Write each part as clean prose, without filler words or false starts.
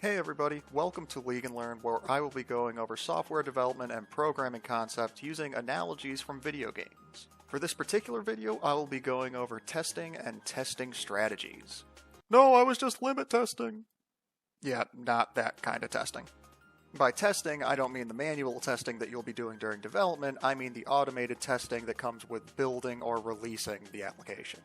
Hey everybody, welcome to League and Learn, where I will be going over software development and programming concepts using analogies from video games. For this particular video, I will be going over testing and testing strategies. No, I was just limit testing. Yeah, not that kind of testing. By testing, I don't mean the manual testing that you'll be doing during development, I mean the automated testing that comes with building or releasing the application.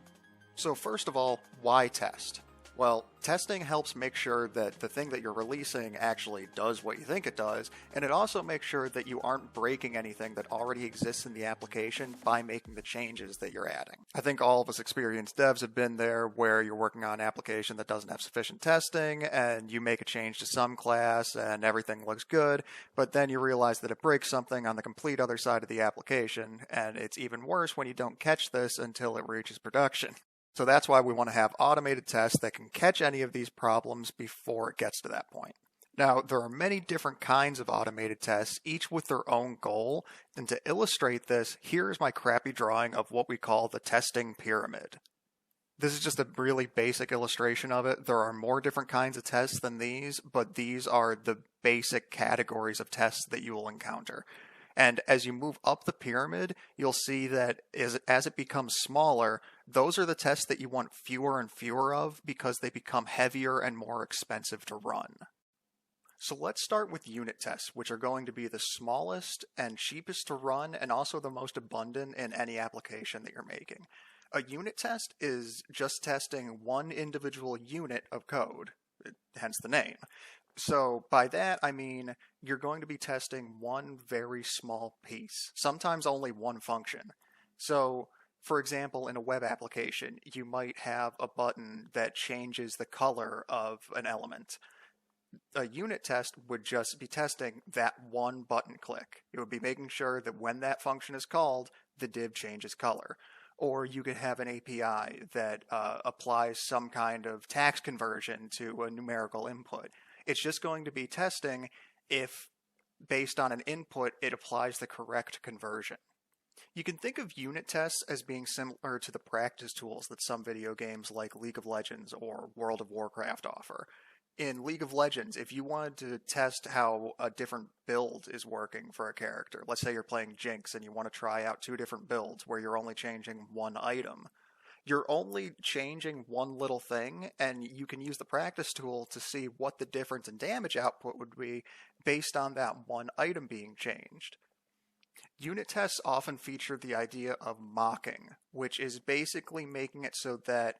So first of all, why test? Well, testing helps make sure that the thing that you're releasing actually does what you think it does, and it also makes sure that you aren't breaking anything that already exists in the application by making the changes that you're adding. I think all of us experienced devs have been there where you're working on an application that doesn't have sufficient testing, and you make a change to some class and everything looks good, but then you realize that it breaks something on the complete other side of the application, and it's even worse when you don't catch this until it reaches production. So that's why we want to have automated tests that can catch any of these problems before it gets to that point. Now, there are many different kinds of automated tests, each with their own goal, and to illustrate this, here's my crappy drawing of what we call the testing pyramid. This is just a really basic illustration of it. There are more different kinds of tests than these, but these are the basic categories of tests that you will encounter. And as you move up the pyramid, you'll see that as it becomes smaller, those are the tests that you want fewer and fewer of because they become heavier and more expensive to run. So let's start with unit tests, which are going to be the smallest and cheapest to run and also the most abundant in any application that you're making. A unit test is just testing one individual unit of code, hence the name. So by that, I mean you're going to be testing one very small piece, sometimes only one function. So, for example, in a web application, you might have a button that changes the color of an element. A unit test would just be testing that one button click. It would be making sure that when that function is called, the div changes color. Or you could have an API that applies some kind of tax conversion to a numerical input. It's just going to be testing if, based on an input, it applies the correct conversion. You can think of unit tests as being similar to the practice tools that some video games like League of Legends or World of Warcraft offer. In League of Legends, if you wanted to test how a different build is working for a character, let's say you're playing Jinx and you want to try out two different builds where you're only changing one item, you're only changing one little thing, and you can use the practice tool to see what the difference in damage output would be based on that one item being changed. Unit tests often feature the idea of mocking, which is basically making it so that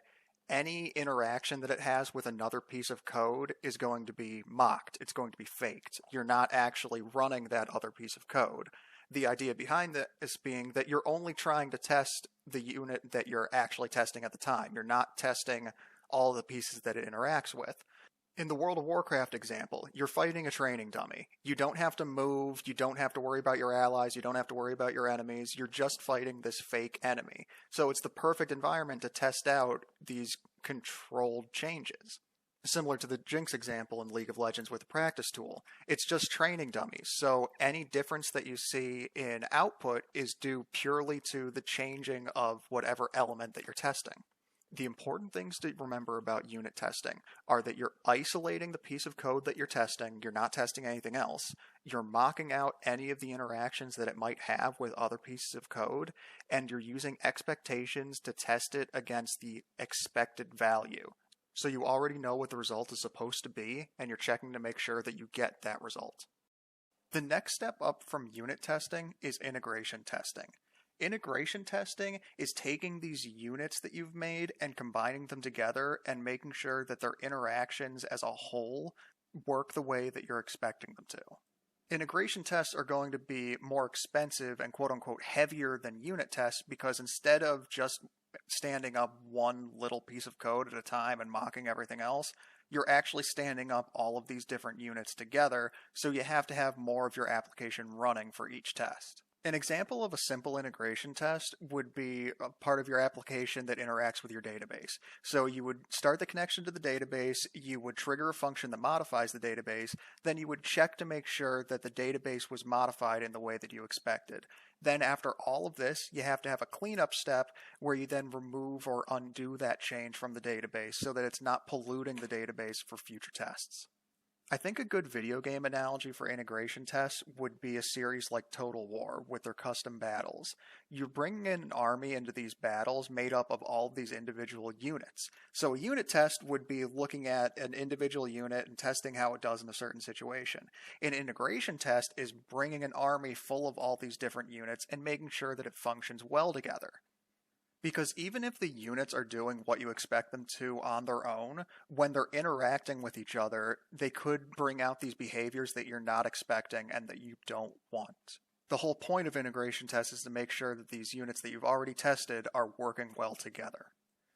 any interaction that it has with another piece of code is going to be mocked. It's going to be faked. You're not actually running that other piece of code. The idea behind this being that you're only trying to test the unit that you're actually testing at the time. You're not testing all the pieces that it interacts with. In the World of Warcraft example, you're fighting a training dummy. You don't have to move, you don't have to worry about your allies, you don't have to worry about your enemies, you're just fighting this fake enemy. So it's the perfect environment to test out these controlled changes. Similar to the Jinx example in League of Legends with the practice tool. It's just training dummies, so any difference that you see in output is due purely to the changing of whatever element that you're testing. The important things to remember about unit testing are that you're isolating the piece of code that you're testing, you're not testing anything else, you're mocking out any of the interactions that it might have with other pieces of code, and you're using expectations to test it against the expected value. So you already know what the result is supposed to be, and you're checking to make sure that you get that result. The next step up from unit testing is integration testing. Integration testing is taking these units that you've made and combining them together and making sure that their interactions as a whole work the way that you're expecting them to. Integration tests are going to be more expensive and quote-unquote heavier than unit tests because instead of just standing up one little piece of code at a time and mocking everything else, you're actually standing up all of these different units together, so you have to have more of your application running for each test. An example of a simple integration test would be a part of your application that interacts with your database. So you would start the connection to the database, you would trigger a function that modifies the database, then you would check to make sure that the database was modified in the way that you expected. Then after all of this, you have to have a cleanup step where you then remove or undo that change from the database so that it's not polluting the database for future tests. I think a good video game analogy for integration tests would be a series like Total War with their custom battles. You're bringing in an army into these battles made up of all of these individual units. So a unit test would be looking at an individual unit and testing how it does in a certain situation. An integration test is bringing an army full of all these different units and making sure that it functions well together. Because even if the units are doing what you expect them to on their own, when they're interacting with each other, they could bring out these behaviors that you're not expecting and that you don't want. The whole point of integration tests is to make sure that these units that you've already tested are working well together.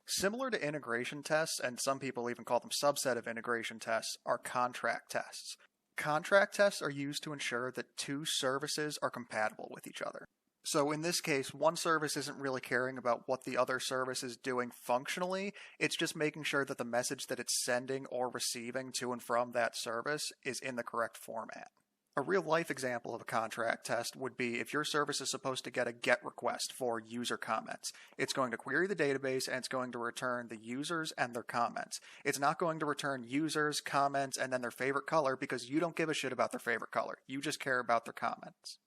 Similar to integration tests, and some people even call them subset of integration tests, are contract tests. Contract tests are used to ensure that two services are compatible with each other. So in this case, one service isn't really caring about what the other service is doing functionally, it's just making sure that the message that it's sending or receiving to and from that service is in the correct format. A real-life example of a contract test would be if your service is supposed to get a GET request for user comments. It's going to query the database and it's going to return the users and their comments. It's not going to return users, comments, and then their favorite color because you don't give a shit about their favorite color. You just care about their comments.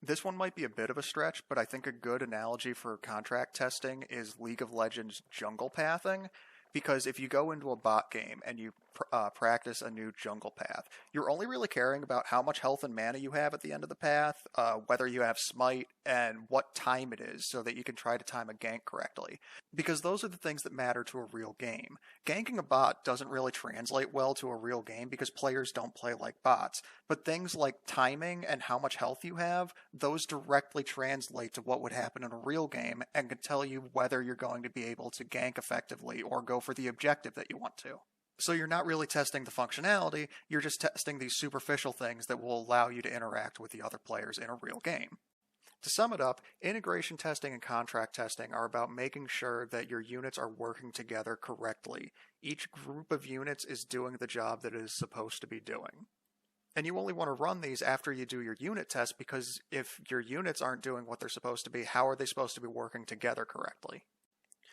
This one might be a bit of a stretch, but I think a good analogy for contract testing is League of Legends jungle pathing, because if you go into a bot game and you practice a new jungle path, you're only really caring about how much health and mana you have at the end of the path, whether you have smite, and what time it is so that you can try to time a gank correctly. Because those are the things that matter to a real game. Ganking a bot doesn't really translate well to a real game because players don't play like bots, but things like timing and how much health you have, those directly translate to what would happen in a real game and can tell you whether you're going to be able to gank effectively or go for the objective that you want to. So you're not really testing the functionality, you're just testing these superficial things that will allow you to interact with the other players in a real game. To sum it up, integration testing and contract testing are about making sure that your units are working together correctly. Each group of units is doing the job that it is supposed to be doing. And you only want to run these after you do your unit test because if your units aren't doing what they're supposed to be, how are they supposed to be working together correctly?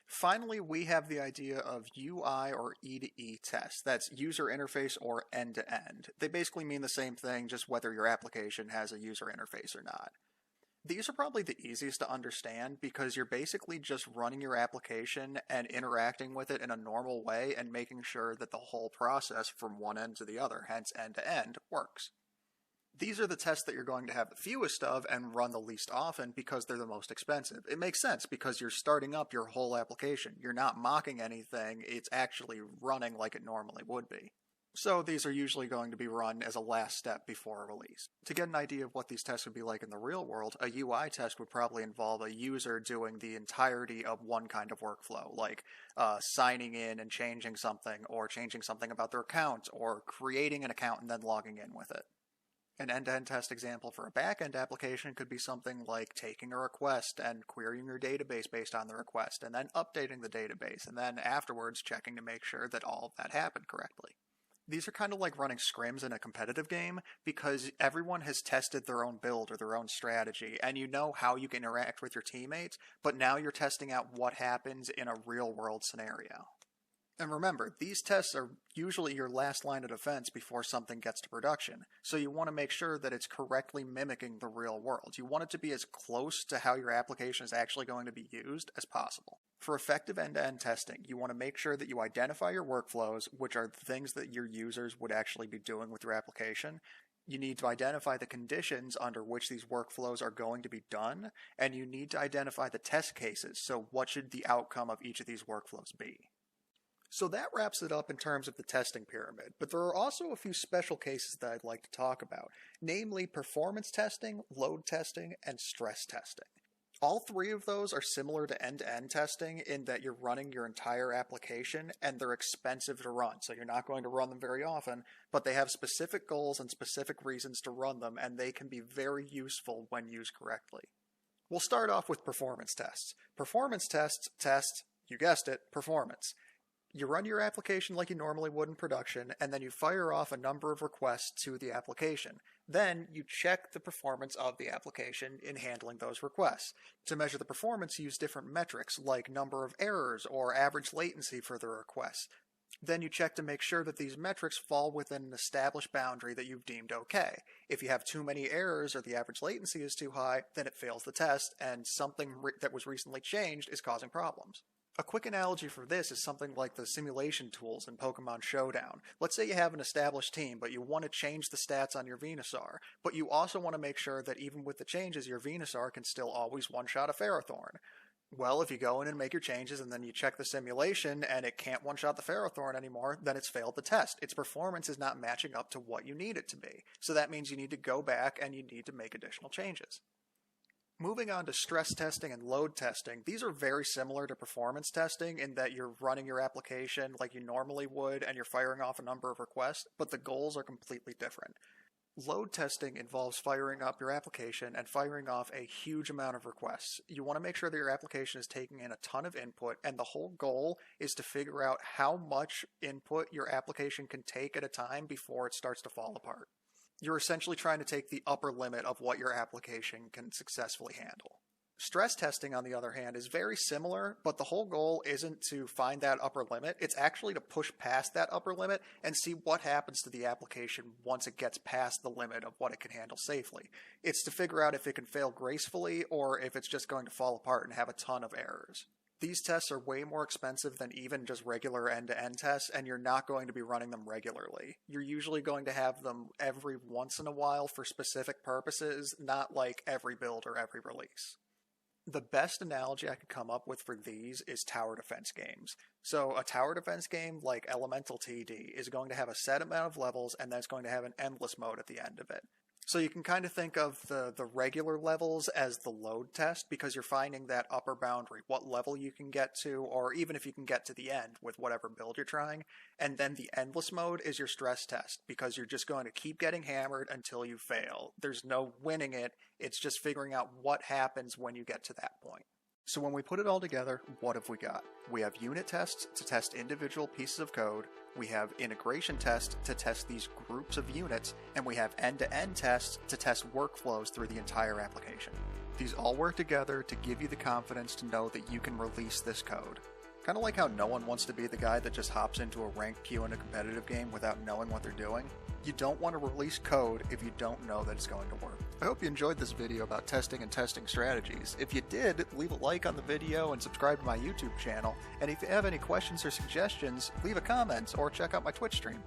Finally, we have the idea of UI or E2E tests. That's user interface or end-to-end. They basically mean the same thing, just whether your application has a user interface or not. These are probably the easiest to understand because you're basically just running your application and interacting with it in a normal way and making sure that the whole process from one end to the other, hence end-to-end, works. These are the tests that you're going to have the fewest of and run the least often because they're the most expensive. It makes sense because you're starting up your whole application. You're not mocking anything, it's actually running like it normally would be. So these are usually going to be run as a last step before a release. To get an idea of what these tests would be like in the real world, a UI test would probably involve a user doing the entirety of one kind of workflow, like signing in and changing something, or changing something about their account, or creating an account and then logging in with it. An end-to-end test example for a back-end application could be something like taking a request and querying your database based on the request, and then updating the database, and then afterwards checking to make sure that all of that happened correctly. These are kind of like running scrims in a competitive game because everyone has tested their own build or their own strategy and you know how you can interact with your teammates, but now you're testing out what happens in a real-world scenario. And remember, these tests are usually your last line of defense before something gets to production, so you want to make sure that it's correctly mimicking the real world. You want it to be as close to how your application is actually going to be used as possible. For effective end-to-end testing, you want to make sure that you identify your workflows, which are the things that your users would actually be doing with your application. You need to identify the conditions under which these workflows are going to be done, and you need to identify the test cases, so what should the outcome of each of these workflows be. So that wraps it up in terms of the testing pyramid, but there are also a few special cases that I'd like to talk about, namely performance testing, load testing, and stress testing. All three of those are similar to end-to-end testing in that you're running your entire application and they're expensive to run, so you're not going to run them very often, but they have specific goals and specific reasons to run them, and they can be very useful when used correctly. We'll start off with performance tests. Performance tests test, you guessed it, performance. You run your application like you normally would in production, and then you fire off a number of requests to the application. Then you check the performance of the application in handling those requests. To measure the performance, use different metrics like number of errors or average latency for the requests. Then you check to make sure that these metrics fall within an established boundary that you've deemed okay. If you have too many errors or the average latency is too high, then it fails the test, and something that was recently changed is causing problems. A quick analogy for this is something like the simulation tools in Pokemon Showdown. Let's say you have an established team, but you want to change the stats on your Venusaur, but you also want to make sure that even with the changes, your Venusaur can still always one-shot a Ferrothorn. Well, if you go in and make your changes and then you check the simulation and it can't one-shot the Ferrothorn anymore, then it's failed the test. Its performance is not matching up to what you need it to be. So that means you need to go back and you need to make additional changes. Moving on to stress testing and load testing, these are very similar to performance testing in that you're running your application like you normally would and you're firing off a number of requests, but the goals are completely different. Load testing involves firing up your application and firing off a huge amount of requests. You want to make sure that your application is taking in a ton of input, and the whole goal is to figure out how much input your application can take at a time before it starts to fall apart. You're essentially trying to take the upper limit of what your application can successfully handle. Stress testing, on the other hand, is very similar, but the whole goal isn't to find that upper limit. It's actually to push past that upper limit and see what happens to the application once it gets past the limit of what it can handle safely. It's to figure out if it can fail gracefully or if it's just going to fall apart and have a ton of errors. These tests are way more expensive than even just regular end-to-end tests, and you're not going to be running them regularly. You're usually going to have them every once in a while for specific purposes, not like every build or every release. The best analogy I could come up with for these is tower defense games. So a tower defense game like Elemental TD is going to have a set amount of levels, and that's going to have an endless mode at the end of it. So you can kind of think of the regular levels as the load test, because you're finding that upper boundary, what level you can get to, or even if you can get to the end with whatever build you're trying. And then the endless mode is your stress test, because you're just going to keep getting hammered until you fail. There's no winning it, it's just figuring out what happens when you get to that point. So when we put it all together, what have we got? We have unit tests to test individual pieces of code, we have integration tests to test these groups of units, and we have end-to-end tests to test workflows through the entire application. These all work together to give you the confidence to know that you can release this code. Kind of like how no one wants to be the guy that just hops into a ranked queue in a competitive game without knowing what they're doing. You don't want to release code if you don't know that it's going to work. I hope you enjoyed this video about testing and testing strategies. If you did, leave a like on the video and subscribe to my YouTube channel. And if you have any questions or suggestions, leave a comment or check out my Twitch stream.